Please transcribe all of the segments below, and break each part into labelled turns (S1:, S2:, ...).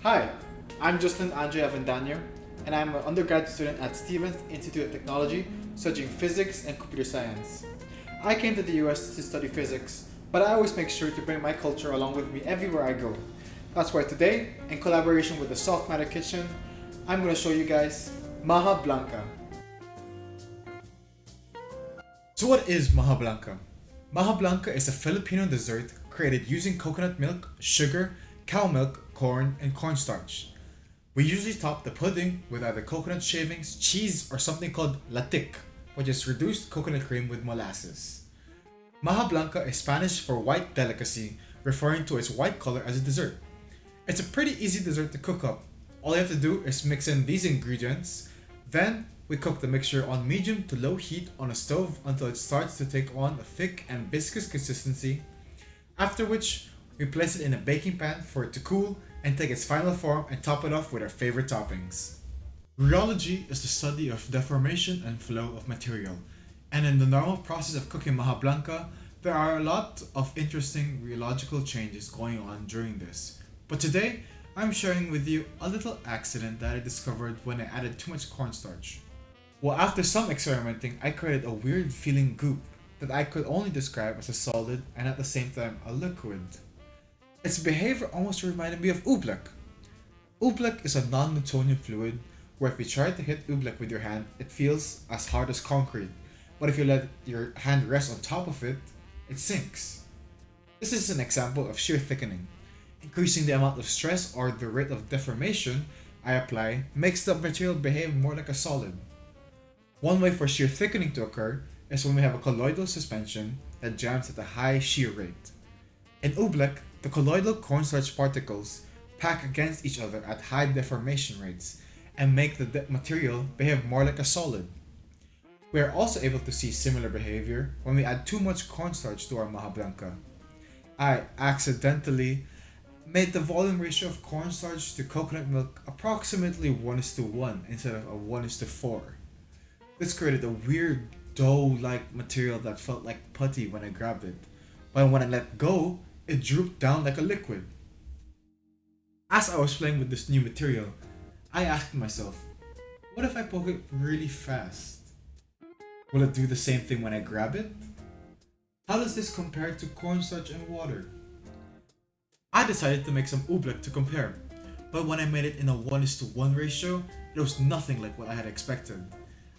S1: Hi, I'm Justin Andre Avendaño, and I'm an undergraduate student at Stevens Institute of Technology studying physics and computer science. I came to the US to study physics, but I always make sure to bring my culture along with me everywhere I go. That's why today, in collaboration with the Soft Matter Kitchen, I'm going to show you guys Maja Blanca. So what is Maja Blanca? Maja Blanca is a Filipino dessert created using coconut milk, sugar, cow milk, corn, and cornstarch. We usually top the pudding with either coconut shavings, cheese, or something called latik, which is reduced coconut cream with molasses. Maja Blanca is Spanish for white delicacy, referring to its white color as a dessert. It's a pretty easy dessert to cook up. All you have to do is mix in these ingredients, then we cook the mixture on medium to low heat on a stove until it starts to take on a thick and viscous consistency, after which we place it in a baking pan for it to cool and take its final form and top it off with our favorite toppings. Rheology is the study of deformation and flow of material, and in the normal process of cooking Maja Blanca, there are a lot of interesting rheological changes going on during this. But today, I'm sharing with you a little accident that I discovered when I added too much cornstarch. Well, after some experimenting, I created a weird feeling goop that I could only describe as a solid and at the same time a liquid. Its behavior almost reminded me of Oobleck. Oobleck is a non-Newtonian fluid where if you try to hit Oobleck with your hand, it feels as hard as concrete, but if you let your hand rest on top of it, it sinks. This is an example of shear thickening. Increasing the amount of stress or the rate of deformation I apply makes the material behave more like a solid. One way for shear thickening to occur is when we have a colloidal suspension that jams at a high shear rate. In Oobleck, the colloidal cornstarch particles pack against each other at high deformation rates and make the material behave more like a solid. We are also able to see similar behavior when we add too much cornstarch to our Maja Blanca. I accidentally made the volume ratio of cornstarch to coconut milk approximately 1:1 instead of a 1:4. This created a weird dough-like material that felt like putty when I grabbed it, but when I let go, it drooped down like a liquid. As I was playing with this new material, I asked myself, what if I poke it really fast? Will it do the same thing when I grab it? How does this compare to cornstarch and water? I decided to make some Oobleck to compare, but when I made it in a 1:1 ratio, it was nothing like what I had expected.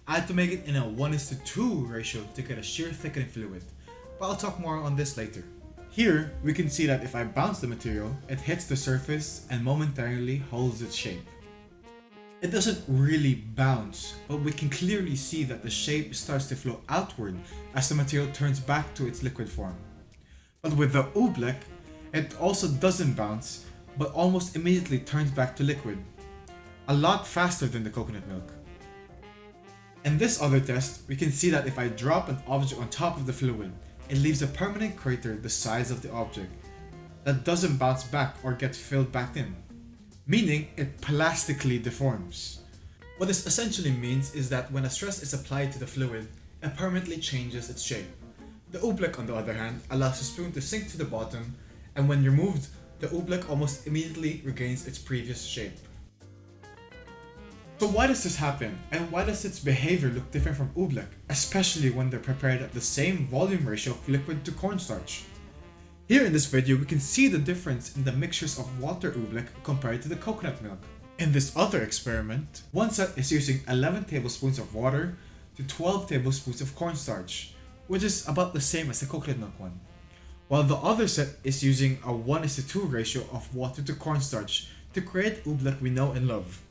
S1: I had to make it in a 1:2 ratio to get a shear thickening fluid, but I'll talk more on this later. Here, we can see that if I bounce the material, it hits the surface and momentarily holds its shape. It doesn't really bounce, but we can clearly see that the shape starts to flow outward as the material turns back to its liquid form. But with the Oobleck, it also doesn't bounce, but almost immediately turns back to liquid. A lot faster than the coconut milk. In this other test, we can see that if I drop an object on top of the fluid, it leaves a permanent crater the size of the object that doesn't bounce back or get filled back in, meaning it plastically deforms. What this essentially means is that when a stress is applied to the fluid, it permanently changes its shape. The Oobleck, on the other hand, allows the spoon to sink to the bottom, and when removed, the Oobleck almost immediately regains its previous shape. So why does this happen, and why does its behavior look different from Oobleck, especially when they're prepared at the same volume ratio of liquid to cornstarch? Here in this video, we can see the difference in the mixtures of water Oobleck compared to the coconut milk. In this other experiment, one set is using 11 tablespoons of water to 12 tablespoons of cornstarch, which is about the same as the coconut milk one, while the other set is using a 1:2 ratio of water to cornstarch to create Oobleck we know and love.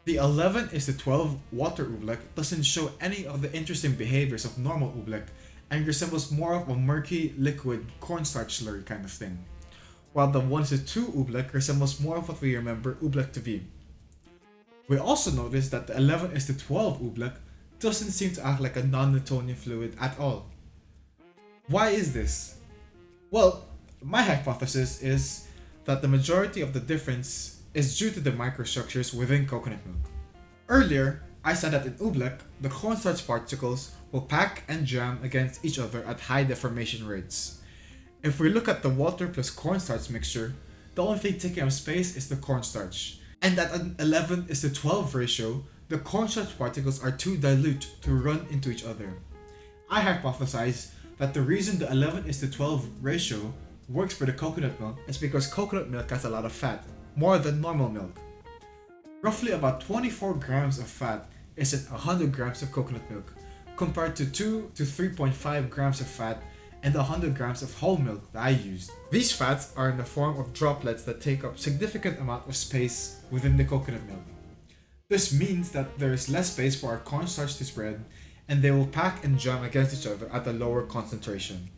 S1: The 11:12 water Oobleck doesn't show any of the interesting behaviors of normal Oobleck and resembles more of a murky liquid cornstarch slurry kind of thing, while the 1:2 Oobleck resembles more of what we remember Oobleck to be. We also notice that the 11:12 Oobleck doesn't seem to act like a non-Newtonian fluid at all. Why is this? Well, my hypothesis is that the majority of the difference is due to the microstructures within coconut milk. Earlier, I said that in Oobleck, the cornstarch particles will pack and jam against each other at high deformation rates. If we look at the water plus cornstarch mixture, the only thing taking up space is the cornstarch. And at an 11:12 ratio, the cornstarch particles are too dilute to run into each other. I hypothesize that the reason the 11:12 ratio works for the coconut milk is because coconut milk has a lot of fat, more than normal milk. Roughly about 24 grams of fat is in 100 grams of coconut milk, compared to 2 to 3.5 grams of fat and 100 grams of whole milk that I used. These fats are in the form of droplets that take up significant amount of space within the coconut milk. This means that there is less space for our cornstarch to spread, and they will pack and jam against each other at a lower concentration.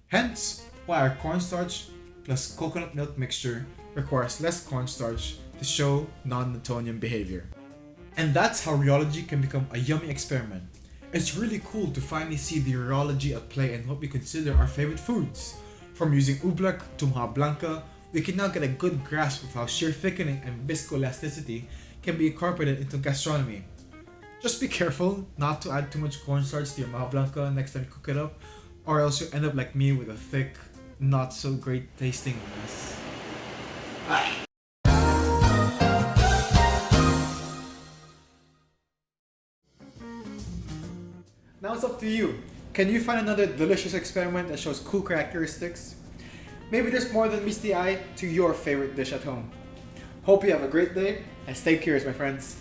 S1: Hence, why our cornstarch plus coconut milk mixture requires less cornstarch to show non-Newtonian behavior. And that's how rheology can become a yummy experiment. It's really cool to finally see the rheology at play in what we consider our favorite foods. From using Oobleck to Maja Blanca, we can now get a good grasp of how shear thickening and viscoelasticity can be incorporated into gastronomy. Just be careful not to add too much cornstarch to your Maja Blanca next time you cook it up, or else you'll end up like me with a thick, not so great tasting mess. Now it's up to you. Can you find another delicious experiment that shows cool characteristics? Maybe there's more than meets the eye to your favorite dish at home. Hope you have a great day and stay curious, my friends.